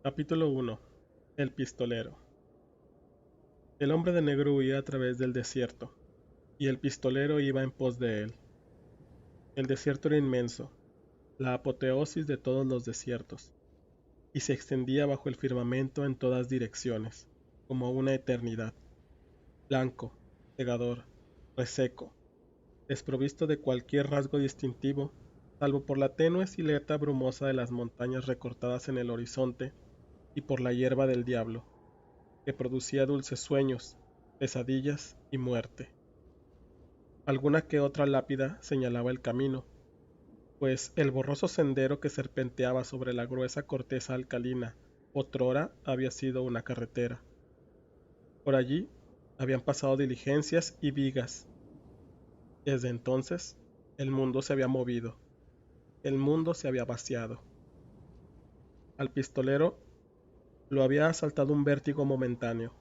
Capítulo 1. El pistolero. El hombre de negro huía a través del desierto, y el pistolero iba en pos de él. El desierto era inmenso, la apoteosis de todos los desiertos, y se extendía bajo el firmamento en todas direcciones, como una eternidad. Blanco, cegador, reseco, desprovisto de cualquier rasgo distintivo, salvo por la tenue silueta brumosa de las montañas recortadas en el horizonte y por la hierba del diablo, que producía dulces sueños, pesadillas y muerte. Alguna que otra lápida señalaba el camino, pues el borroso sendero que serpenteaba sobre la gruesa corteza alcalina otrora había sido una carretera. Por allí habían pasado diligencias y vigas. Desde entonces el mundo se había movido, el mundo se había vaciado. Al pistolero lo había asaltado un vértigo momentáneo,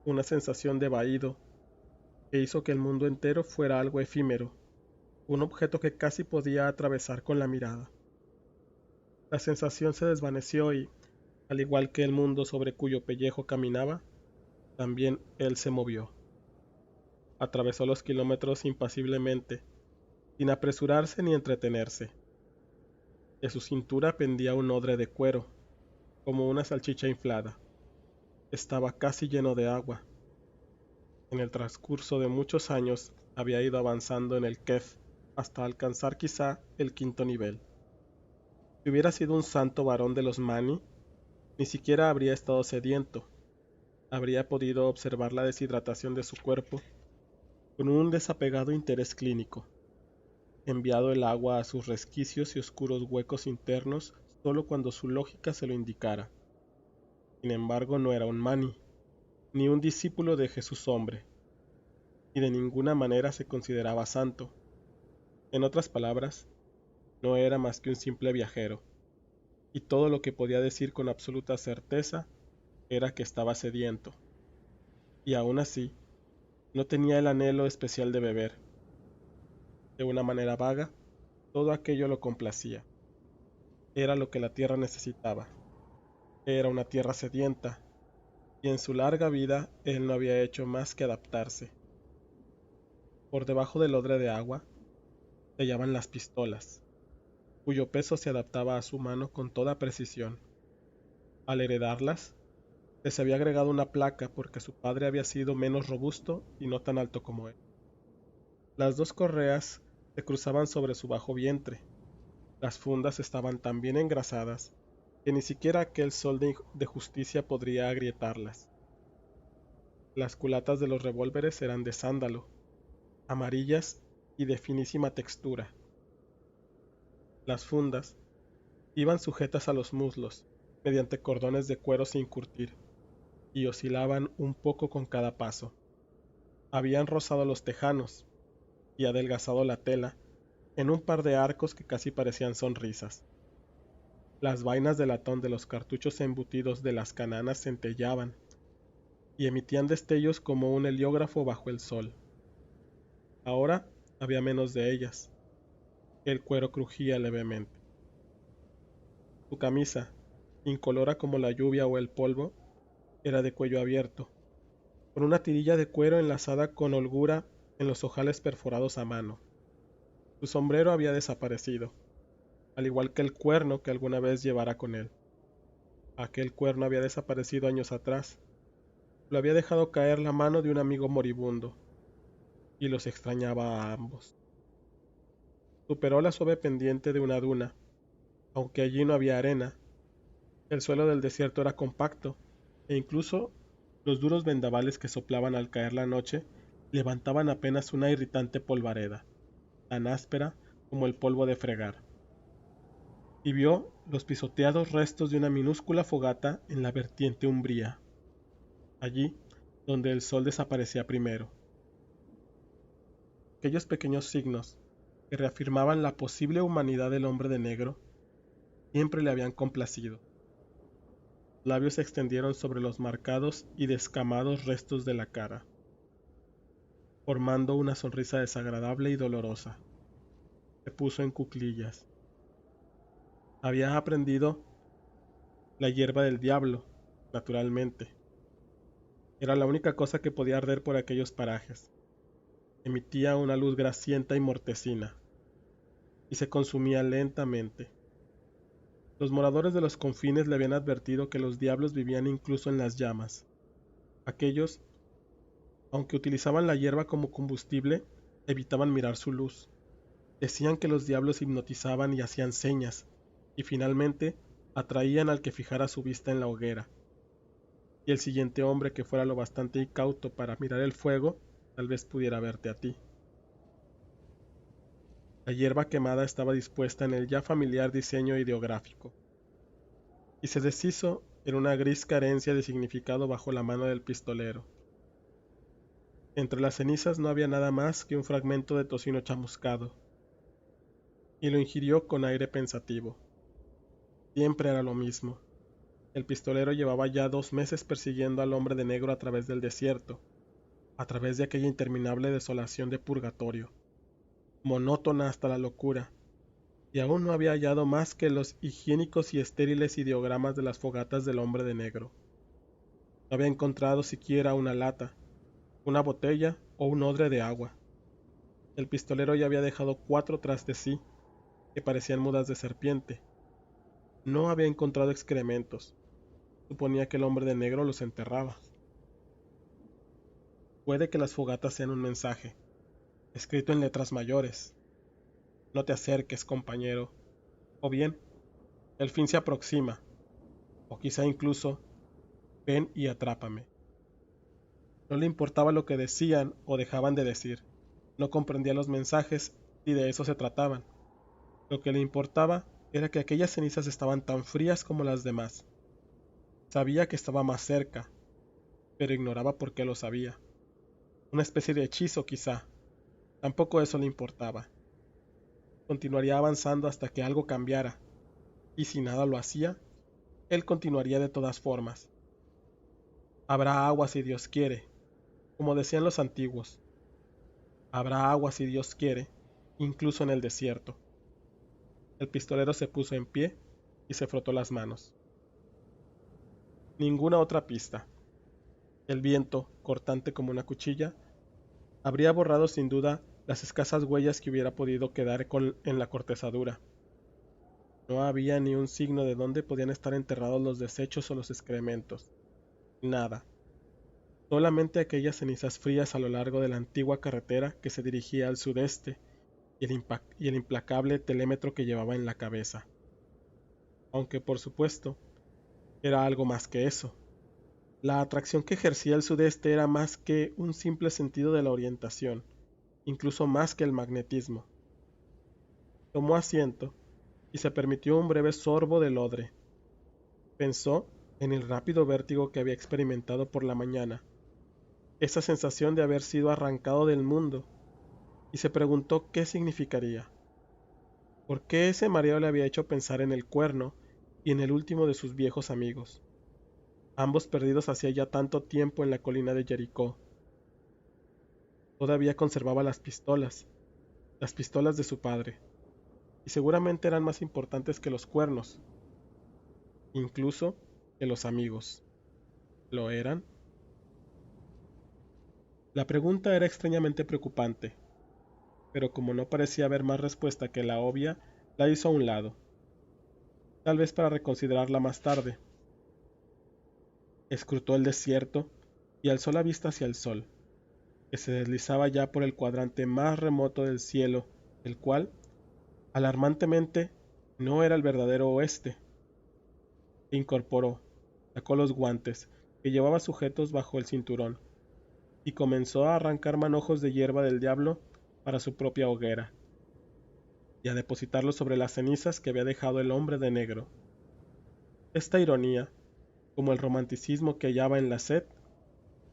una sensación de vaído que hizo que el mundo entero fuera algo efímero, un objeto que casi podía atravesar con la mirada. La sensación se desvaneció y, al igual que el mundo sobre cuyo pellejo caminaba, también él se movió. Atravesó los kilómetros impasiblemente, sin apresurarse ni entretenerse. De su cintura pendía un odre de cuero, como una salchicha inflada. Estaba casi lleno de agua. En el transcurso de muchos años había ido avanzando en el Kef hasta alcanzar quizá el quinto nivel. Si hubiera sido un santo varón de los Mani, ni siquiera habría estado sediento. Habría podido observar la deshidratación de su cuerpo con un desapegado interés clínico, enviado el agua a sus resquicios y oscuros huecos internos solo cuando su lógica se lo indicara. Sin embargo, no era un Mani, ni un discípulo de Jesús hombre, y de ninguna manera se consideraba santo. En otras palabras, no era más que un simple viajero, y todo lo que podía decir con absoluta certeza era que estaba sediento, y aún así, no tenía el anhelo especial de beber. De una manera vaga, todo aquello lo complacía. Era lo que la tierra necesitaba. Era una tierra sedienta, y en su larga vida él no había hecho más que adaptarse. Por debajo del odre de agua se hallaban las pistolas, cuyo peso se adaptaba a su mano con toda precisión. Al heredarlas, les había agregado una placa porque su padre había sido menos robusto y no tan alto como él. Las dos correas se cruzaban sobre su bajo vientre. Las fundas estaban tan bien engrasadas que ni siquiera aquel sol de justicia podría agrietarlas. Las culatas de los revólveres eran de sándalo, amarillas y de finísima textura. Las fundas iban sujetas a los muslos mediante cordones de cuero sin curtir y oscilaban un poco con cada paso. Habían rozado los tejanos y adelgazado la tela en un par de arcos que casi parecían sonrisas. Las vainas de latón de los cartuchos embutidos de las cananas centellaban y emitían destellos como un heliógrafo bajo el sol. Ahora había menos de ellas. El cuero crujía levemente. Su camisa, incolora como la lluvia o el polvo, era de cuello abierto, con una tirilla de cuero enlazada con holgura en los ojales perforados a mano. Su sombrero había desaparecido, al igual que el cuerno que alguna vez llevara con él. Aquel cuerno había desaparecido años atrás. Lo había dejado caer la mano de un amigo moribundo, y los extrañaba a ambos. Superó la suave pendiente de una duna, aunque allí no había arena. El suelo del desierto era compacto, e incluso los duros vendavales que soplaban al caer la noche levantaban apenas una irritante polvareda, tan áspera como el polvo de fregar. Y vio los pisoteados restos de una minúscula fogata en la vertiente umbría, allí donde el sol desaparecía primero. Aquellos pequeños signos que reafirmaban la posible humanidad del hombre de negro siempre le habían complacido. Los labios se extendieron sobre los marcados y descamados restos de la cara, formando una sonrisa desagradable y dolorosa. Se puso en cuclillas. Había aprendido la hierba del diablo, naturalmente. Era la única cosa que podía arder por aquellos parajes. Emitía una luz grasienta y mortecina, y se consumía lentamente. Los moradores de los confines le habían advertido que los diablos vivían incluso en las llamas. Aquellos, aunque utilizaban la hierba como combustible, evitaban mirar su luz. Decían que los diablos hipnotizaban y hacían señas, y finalmente atraían al que fijara su vista en la hoguera. Y el siguiente hombre que fuera lo bastante incauto para mirar el fuego, tal vez pudiera verte a ti. La hierba quemada estaba dispuesta en el ya familiar diseño ideográfico, y se deshizo en una gris carencia de significado bajo la mano del pistolero. Entre las cenizas no había nada más que un fragmento de tocino chamuscado, y lo ingirió con aire pensativo. Siempre era lo mismo. El pistolero llevaba ya 2 meses persiguiendo al hombre de negro a través del desierto, a través de aquella interminable desolación de purgatorio, monótona hasta la locura, y aún no había hallado más que los higiénicos y estériles ideogramas de las fogatas del hombre de negro. No había encontrado siquiera una lata, una botella o un odre de agua. El pistolero ya había dejado 4 tras de sí, que parecían mudas de serpiente. No había encontrado excrementos. Suponía que el hombre de negro los enterraba. Puede que las fogatas sean un mensaje, escrito en letras mayores. No te acerques, compañero. O bien, el fin se aproxima. O quizá incluso, ven y atrápame. No le importaba lo que decían o dejaban de decir. No comprendía los mensajes y de eso se trataban. Lo que le importaba era que aquellas cenizas estaban tan frías como las demás. Sabía que estaba más cerca, pero ignoraba por qué lo sabía. Una especie de hechizo, quizá. Tampoco eso le importaba. Continuaría avanzando hasta que algo cambiara, y si nada lo hacía, él continuaría de todas formas. Habrá agua si Dios quiere, como decían los antiguos. Habrá agua si Dios quiere, incluso en el desierto. El pistolero se puso en pie y se frotó las manos. Ninguna otra pista. El viento, cortante como una cuchilla, habría borrado sin duda las escasas huellas que hubiera podido quedar en la cortezadura. No había ni un signo de dónde podían estar enterrados los desechos o los excrementos. Nada. Solamente aquellas cenizas frías a lo largo de la antigua carretera que se dirigía al sudeste y el implacable telémetro que llevaba en la cabeza. Aunque, por supuesto, era algo más que eso. La atracción que ejercía el sudeste era más que un simple sentido de la orientación, incluso más que el magnetismo. Tomó asiento y se permitió un breve sorbo del odre. Pensó en el rápido vértigo que había experimentado por la mañana, esa sensación de haber sido arrancado del mundo, y se preguntó qué significaría. ¿Por qué ese mareo le había hecho pensar en el Cuerno y en el último de sus viejos amigos, ambos perdidos hacía ya tanto tiempo en la colina de Jericó? Todavía conservaba las pistolas de su padre, y seguramente eran más importantes que los cuernos, incluso que los amigos. ¿Lo eran? La pregunta era extrañamente preocupante, pero como no parecía haber más respuesta que la obvia, la hizo a un lado, tal vez para reconsiderarla más tarde. Escrutó el desierto y alzó la vista hacia el sol, que se deslizaba ya por el cuadrante más remoto del cielo, el cual, alarmantemente, no era el verdadero oeste. Se incorporó, sacó los guantes, que llevaba sujetos bajo el cinturón, y comenzó a arrancar manojos de hierba del diablo para su propia hoguera, y a depositarlos sobre las cenizas que había dejado el hombre de negro. Esta ironía, como el romanticismo que hallaba en la sed,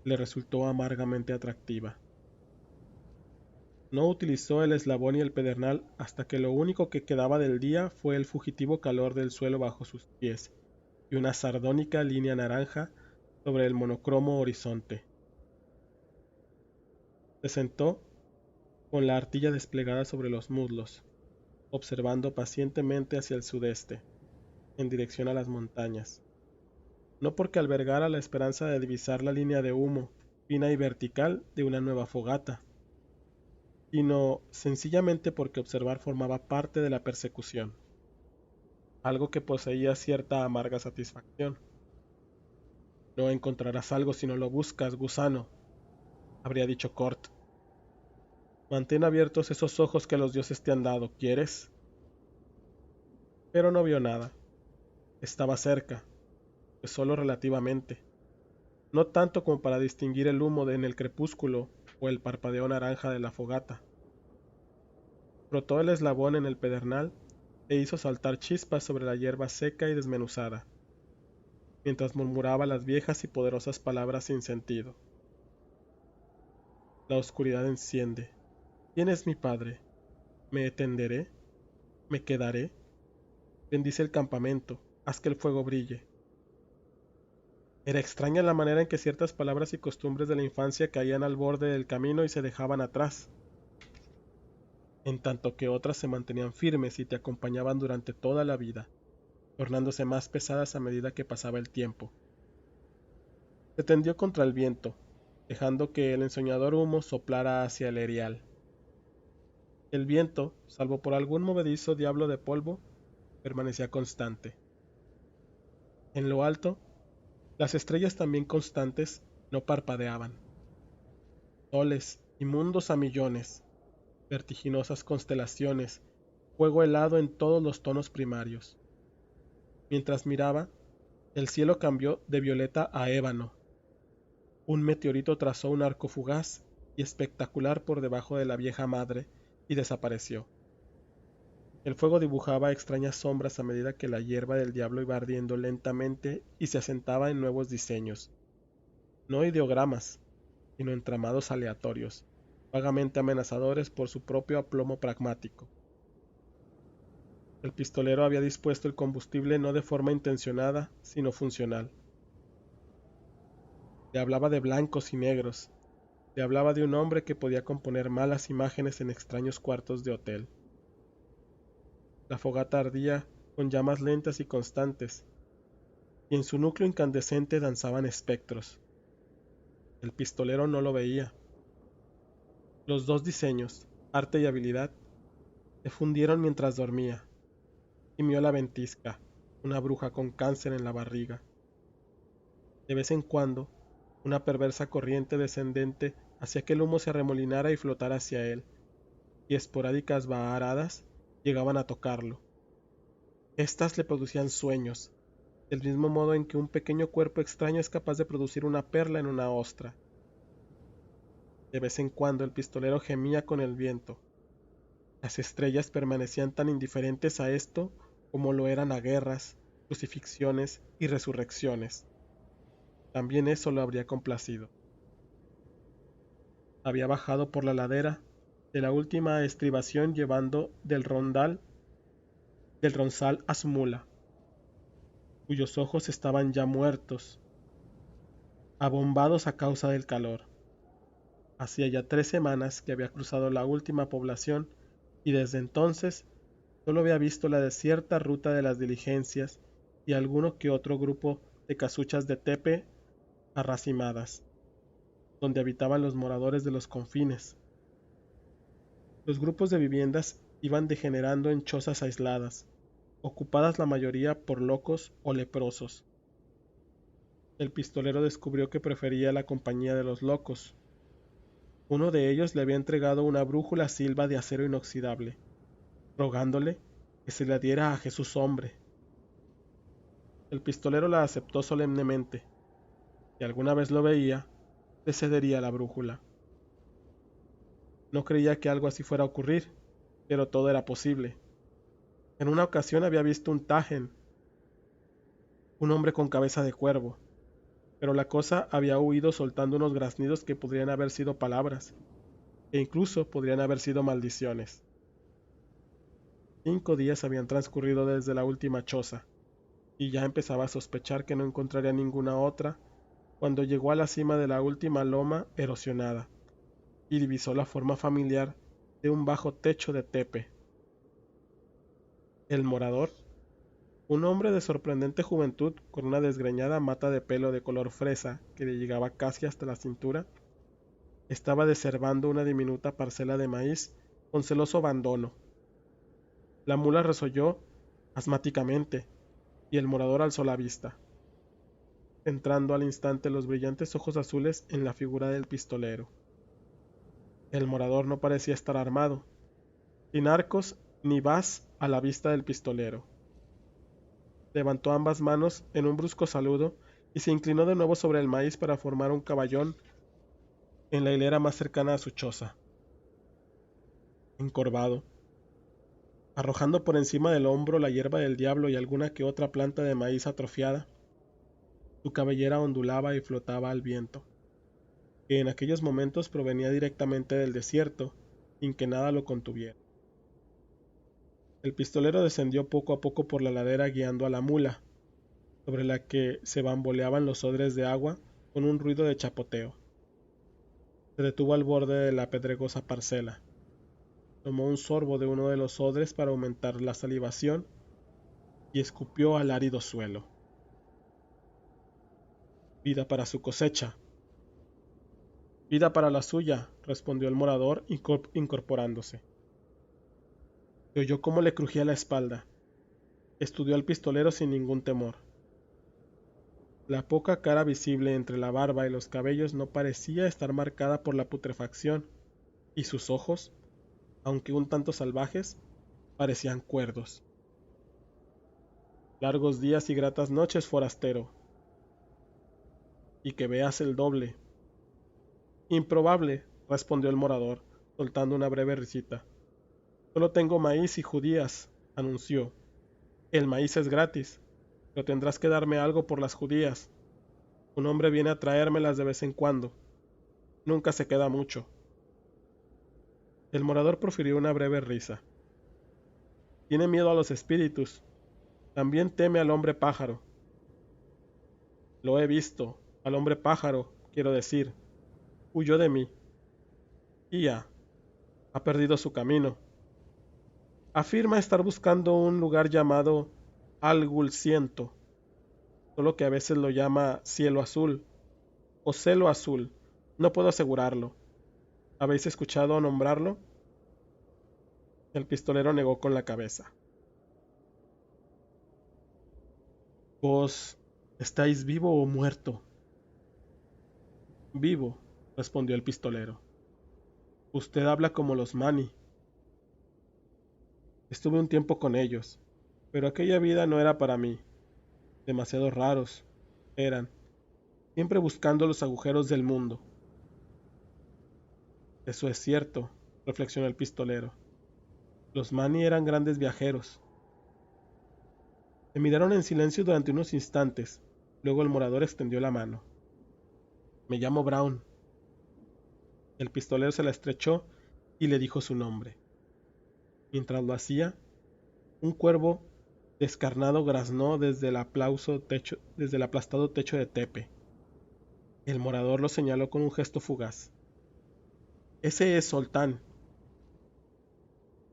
le resultó amargamente atractiva. No utilizó el eslabón y el pedernal hasta que lo único que quedaba del día fue el fugitivo calor del suelo bajo sus pies y una sardónica línea naranja sobre el monocromo horizonte. Se sentó con la artilla desplegada sobre los muslos, observando pacientemente hacia el sudeste, en dirección a las montañas. no porque albergara la esperanza de divisar la línea de humo fina y vertical de una nueva fogata, sino sencillamente porque observar formaba parte de la persecución, algo que poseía cierta amarga satisfacción. No encontrarás algo si no lo buscas, gusano, habría dicho Cort. Mantén abiertos esos ojos que los dioses te han dado, ¿quieres? Pero no vio nada. Estaba cerca, pues solo relativamente, no tanto como para distinguir el humo en el crepúsculo o el parpadeo naranja de la fogata. Frotó el eslabón en el pedernal e hizo saltar chispas sobre la hierba seca y desmenuzada, mientras murmuraba las viejas y poderosas palabras sin sentido. La oscuridad enciende. ¿Quién es mi padre? ¿Me tenderé? ¿Me quedaré? Bendice el campamento, haz que el fuego brille. Era extraña la manera en que ciertas palabras y costumbres de la infancia caían al borde del camino y se dejaban atrás, en tanto que otras se mantenían firmes y te acompañaban durante toda la vida, tornándose más pesadas a medida que pasaba el tiempo. Se tendió contra el viento, dejando que el ensoñador humo soplara hacia el erial. El viento, salvo por algún movedizo diablo de polvo, permanecía constante. En lo alto, las estrellas también constantes no parpadeaban. Soles y mundos a millones, vertiginosas constelaciones, fuego helado en todos los tonos primarios. Mientras miraba, el cielo cambió de violeta a ébano. Un meteorito trazó un arco fugaz y espectacular por debajo de la vieja madre y desapareció. El fuego dibujaba extrañas sombras a medida que la hierba del diablo iba ardiendo lentamente y se asentaba en nuevos diseños, no ideogramas, sino entramados aleatorios, vagamente amenazadores por su propio aplomo pragmático. El pistolero había dispuesto el combustible no de forma intencionada, sino funcional. Le hablaba de blancos y negros, le hablaba de un hombre que podía componer malas imágenes en extraños cuartos de hotel. La fogata ardía con llamas lentas y constantes, y en su núcleo incandescente danzaban espectros. El pistolero no lo veía. Los dos diseños, arte y habilidad, se fundieron mientras dormía. Gimió la ventisca, una bruja con cáncer en la barriga. De vez en cuando, una perversa corriente descendente hacía que el humo se arremolinara y flotara hacia él, y esporádicas vaharadas llegaban a tocarlo. Estas le producían sueños, del mismo modo en que un pequeño cuerpo extraño es capaz de producir una perla en una ostra. De vez en cuando el pistolero gemía con el viento. Las estrellas permanecían tan indiferentes a esto como lo eran a guerras, crucifixiones y resurrecciones. También eso lo habría complacido. Había bajado por la ladera de la última estribación llevando del ronzal a su mula, cuyos ojos estaban ya muertos, abombados a causa del calor. Hacía ya 3 semanas que había cruzado la última población y desde entonces solo había visto la desierta ruta de las diligencias y alguno que otro grupo de casuchas de tepe arracimadas, donde habitaban los moradores de los confines. Los grupos de viviendas iban degenerando en chozas aisladas, ocupadas la mayoría por locos o leprosos. El pistolero descubrió que prefería la compañía de los locos. Uno de ellos le había entregado una brújula silva de acero inoxidable, rogándole que se la diera a Jesús hombre. El pistolero la aceptó solemnemente. Si alguna vez lo veía, le cedería la brújula. No creía que algo así fuera a ocurrir, pero todo era posible. En una ocasión había visto un tajen, un hombre con cabeza de cuervo, pero la cosa había huido soltando unos graznidos que podrían haber sido palabras, e incluso podrían haber sido maldiciones. 5 días habían transcurrido desde la última choza, y ya empezaba a sospechar que no encontraría ninguna otra cuando llegó a la cima de la última loma erosionada, y divisó la forma familiar de un bajo techo de tepe. El morador, Un hombre de sorprendente juventud, con una desgreñada mata de pelo de color fresa que le llegaba casi hasta la cintura, estaba deshervando una diminuta parcela de maíz con celoso abandono. La mula resolló asmáticamente y el morador alzó la vista, entrando al instante los brillantes ojos azules en la figura del pistolero. El morador no parecía estar armado, sin arcos ni bas a la vista del pistolero. Levantó ambas manos en un brusco saludo y se inclinó de nuevo sobre el maíz para formar un caballón en la hilera más cercana a su choza. Encorvado, arrojando por encima del hombro la hierba del diablo y alguna que otra planta de maíz atrofiada, su cabellera ondulaba y flotaba al viento, que en aquellos momentos provenía directamente del desierto, sin que nada lo contuviera. El pistolero descendió poco a poco por la ladera guiando a la mula, sobre la que se bamboleaban los odres de agua con un ruido de chapoteo. Se detuvo al borde de la pedregosa parcela. Tomó un sorbo de uno de los odres para aumentar la salivación y escupió al árido suelo. Vida para su cosecha. Vida para la suya, respondió el morador incorporándose. Se oyó cómo le crujía la espalda. Estudió al pistolero sin ningún temor. La poca cara visible entre la barba y los cabellos no parecía estar marcada por la putrefacción, y sus ojos, aunque un tanto salvajes, parecían cuerdos. Largos días y gratas noches, forastero. Y que veas el doble. Improbable, respondió el morador, soltando una breve risita. Solo tengo maíz y judías, anunció. El maíz es gratis, pero tendrás que darme algo por las judías. Un hombre viene a traérmelas de vez en cuando. Nunca se queda mucho. El morador profirió una breve risa. Tiene miedo a los espíritus. También teme al hombre pájaro. Lo he visto. Al hombre pájaro, quiero decir. Huyó de mí. Y ya. Ha perdido su camino. Afirma estar buscando un lugar llamado Algulciento, solo que a veces lo llama Cielo Azul o Celo Azul. No puedo asegurarlo. ¿Habéis escuchado nombrarlo? El pistolero negó con la cabeza. ¿Vos estáis vivo o muerto? Vivo, respondió el pistolero. Usted habla como los Mani. Estuve un tiempo con ellos, pero aquella vida no era para mí. Demasiado raros eran, siempre buscando los agujeros del mundo. Eso es cierto, reflexionó el pistolero. Los Mani eran grandes viajeros. Se miraron en silencio durante unos instantes. Luego el morador extendió la mano. Me llamo Brown. El pistolero se la estrechó y le dijo su nombre. Mientras lo hacía, un cuervo descarnado graznó desde el aplastado techo de Tepe. El morador lo señaló con un gesto fugaz. Ese es Soltán.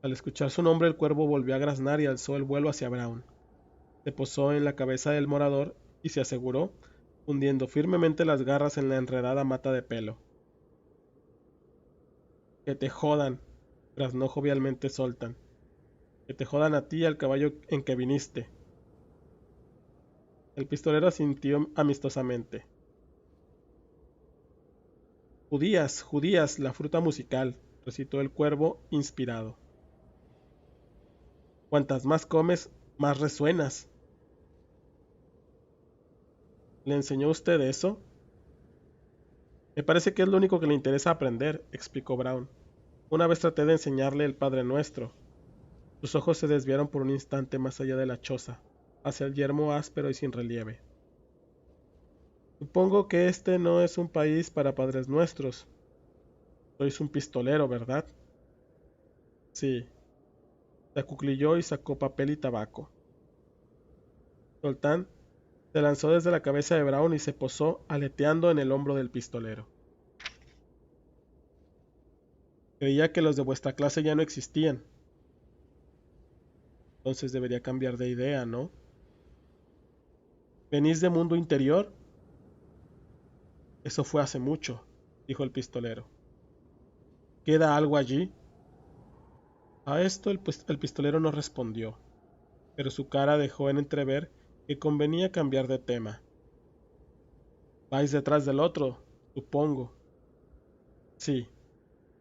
Al escuchar su nombre, el cuervo volvió a graznar y alzó el vuelo hacia Brown. Se posó en la cabeza del morador y se aseguró, hundiendo firmemente las garras en la enredada mata de pelo. Que te jodan, graznó jovialmente Soltán. Que te jodan a ti y al caballo en que viniste. El pistolero asintió amistosamente. Judías, judías, la fruta musical, recitó el cuervo, inspirado. Cuantas más comes, más resuenas. ¿Le enseñó usted eso? Me parece que es lo único que le interesa aprender, explicó Brown. Una vez traté de enseñarle el Padre Nuestro. Sus ojos se desviaron por un instante más allá de la choza, hacia el yermo áspero y sin relieve. Supongo que este no es un país para padres nuestros. Sois un pistolero, ¿verdad? Sí. Se acuclilló y sacó papel y tabaco. Soltán se lanzó desde la cabeza de Brown y se posó aleteando en el hombro del pistolero. Creía que los de vuestra clase ya no existían. Entonces debería cambiar de idea, ¿no? ¿Venís de mundo interior? Eso fue hace mucho, dijo el pistolero. ¿Queda algo allí? A esto el pistolero no respondió, pero su cara dejó en entrever que convenía cambiar de tema. Vais detrás del otro, supongo. Sí.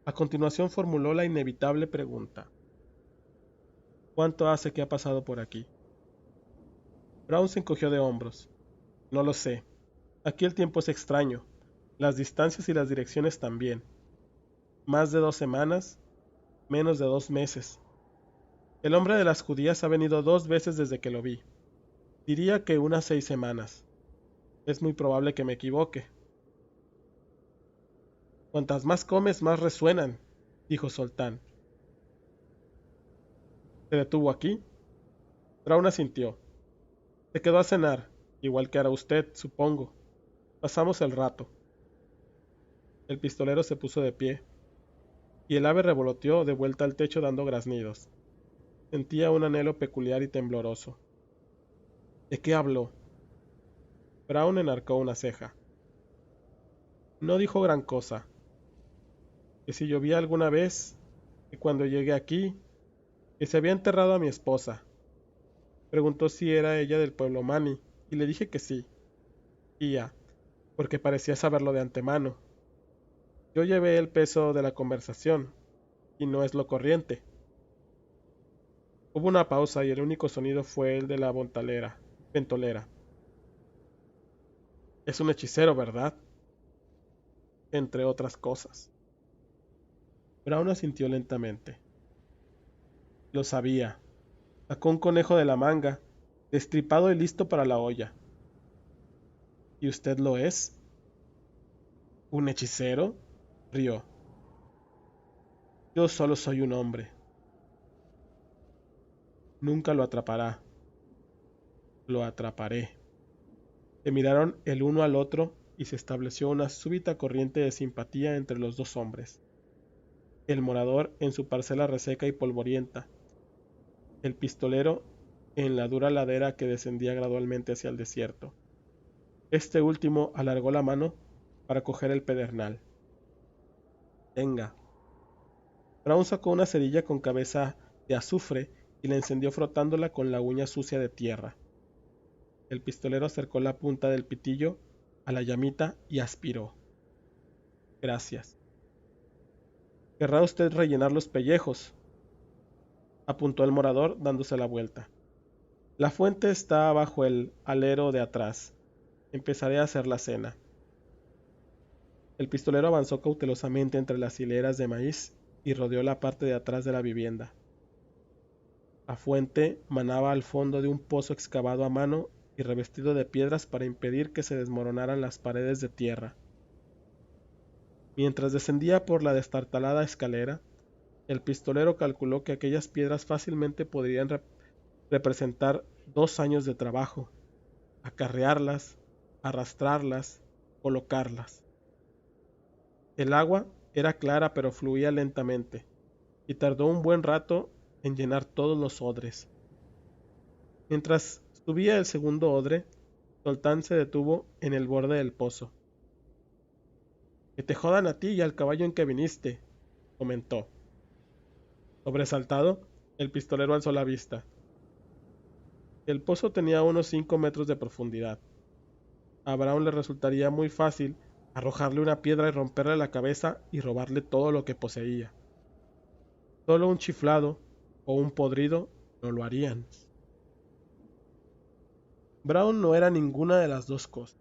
A continuación formuló la inevitable pregunta. ¿Cuánto hace que ha pasado por aquí? Brown se encogió de hombros. No lo sé. Aquí el tiempo es extraño. Las distancias y las direcciones también. Más de 2 semanas, menos de 2 meses. El hombre de las judías ha venido 2 veces desde que lo vi. Diría que unas 6 semanas. Es muy probable que me equivoque. Cuantas más comes, más resuenan, dijo Soltán. ¿Se detuvo aquí? Brown asintió. Se quedó a cenar, igual que hará usted, supongo. Pasamos el rato. El pistolero se puso de pie, y el ave revoloteó de vuelta al techo dando graznidos. Sentía un anhelo peculiar y tembloroso. ¿De qué habló? Brown enarcó una ceja. No dijo gran cosa. Que si llovía alguna vez, que cuando llegué aquí, que se había enterrado a mi esposa. Preguntó si era ella del pueblo Mani, y le dije que sí. Y ya, porque parecía saberlo de antemano. Yo llevé el peso de la conversación, y no es lo corriente. Hubo una pausa y el único sonido fue el de la ventolera. Es un hechicero, ¿verdad? Entre otras cosas. Brown asintió lentamente. Lo sabía. Sacó un conejo de la manga, destripado y listo para la olla. ¿Y usted lo es? ¿Un hechicero? Rió. Yo solo soy un hombre. Nunca lo atrapará. Lo atraparé. Se miraron el uno al otro y se estableció una súbita corriente de simpatía entre los dos hombres. El morador en su parcela reseca y polvorienta, el pistolero en la dura ladera que descendía gradualmente hacia el desierto. Este último alargó la mano para coger el pedernal. Tenga. Brown sacó una cerilla con cabeza de azufre y la encendió frotándola con la uña sucia de tierra. El pistolero acercó la punta del pitillo a la llamita y aspiró. Gracias. ¿Querrá usted rellenar los pellejos? Apuntó el morador dándose la vuelta. La fuente está bajo el alero de atrás. Empezaré a hacer la cena. El pistolero avanzó cautelosamente entre las hileras de maíz y rodeó la parte de atrás de la vivienda. La fuente manaba al fondo de un pozo excavado a mano y revestido de piedras para impedir que se desmoronaran las paredes de tierra. Mientras descendía por la destartalada escalera, el pistolero calculó que aquellas piedras fácilmente podrían representar 2 años de trabajo: acarrearlas, arrastrarlas, colocarlas. El agua era clara pero fluía lentamente, y tardó un buen rato en llenar todos los odres. Mientras subía el segundo odre, Soltán se detuvo en el borde del pozo. Que te jodan a ti y al caballo en que viniste, comentó. Sobresaltado, el pistolero alzó la vista. El pozo tenía unos 5 metros de profundidad. A Brown le resultaría muy fácil arrojarle una piedra y romperle la cabeza y robarle todo lo que poseía. Solo un chiflado o un podrido no lo harían. Brown no era ninguna de las dos cosas.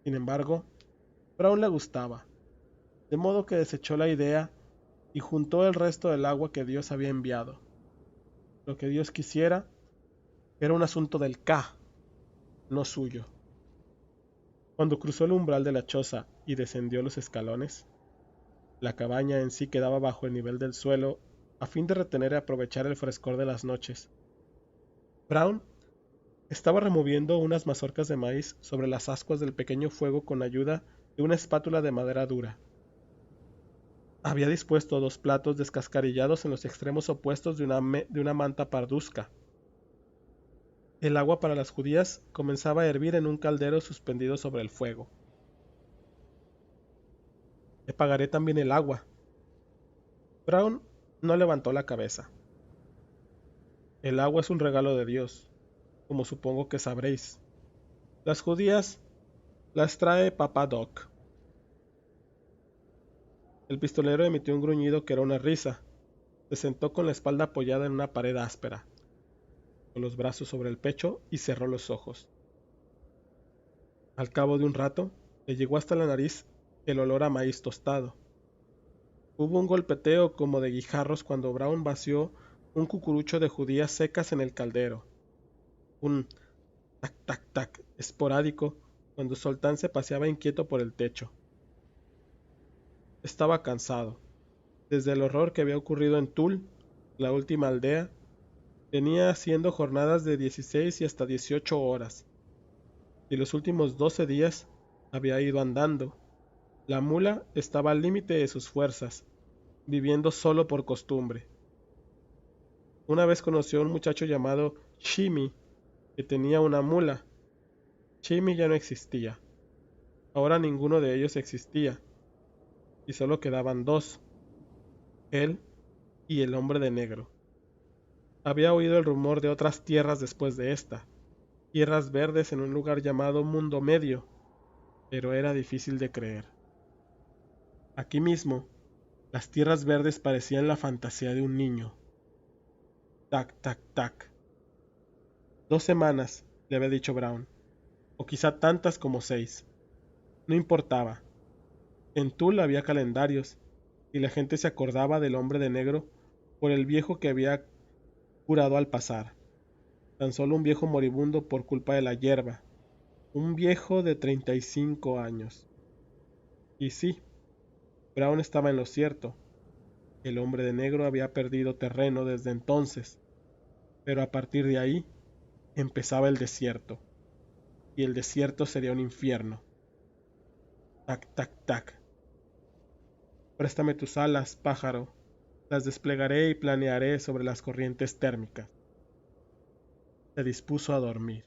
Sin embargo, Brown le gustaba, de modo que desechó la idea y juntó el resto del agua que Dios había enviado. Lo que Dios quisiera era un asunto del Ka, no suyo. Cuando cruzó el umbral de la choza y descendió los escalones, la cabaña en sí quedaba bajo el nivel del suelo a fin de retener y aprovechar el frescor de las noches. Brown estaba removiendo unas mazorcas de maíz sobre las ascuas del pequeño fuego con ayuda de una espátula de madera dura. Había dispuesto 2 platos descascarillados en los extremos opuestos de una manta parduzca. El agua para las judías comenzaba a hervir en un caldero suspendido sobre el fuego. Te pagaré también el agua. Brown no levantó la cabeza. El agua es un regalo de Dios, como supongo que sabréis. Las judías las trae Papá Doc. El pistolero emitió un gruñido que era una risa. Se sentó con la espalda apoyada en una pared áspera, con los brazos sobre el pecho y cerró los ojos. Al cabo de un rato, le llegó hasta la nariz el olor a maíz tostado. Hubo un golpeteo como de guijarros cuando Brown vació un cucurucho de judías secas en el caldero. Un tac tac tac esporádico cuando Soltán se paseaba inquieto por el techo. Estaba cansado. Desde el horror que había ocurrido en Tul, la última aldea, venía haciendo jornadas de 16 y hasta 18 horas. Y los últimos 12 días había ido andando. La mula estaba al límite de sus fuerzas, viviendo solo por costumbre. Una vez conoció a un muchacho llamado Shimi, que tenía una mula. Shimi ya no existía. Ahora ninguno de ellos existía, y solo quedaban dos, él y el hombre de negro. Había oído el rumor de otras tierras después de esta, tierras verdes en un lugar llamado Mundo Medio, pero era difícil de creer. Aquí mismo, las tierras verdes parecían la fantasía de un niño. Tac, tac, tac. 2 semanas, le había dicho Brown, o quizá tantas como 6. No importaba. En Tul había calendarios, y la gente se acordaba del hombre de negro por el viejo que había curado al pasar. Tan solo un viejo moribundo por culpa de la hierba. Un viejo de 35 años. Y sí, Brown estaba en lo cierto. El hombre de negro había perdido terreno desde entonces, pero a partir de ahí empezaba el desierto, y el desierto sería un infierno. Tac, tac, tac. Préstame tus alas, pájaro. Las desplegaré y planearé sobre las corrientes térmicas. Se dispuso a dormir.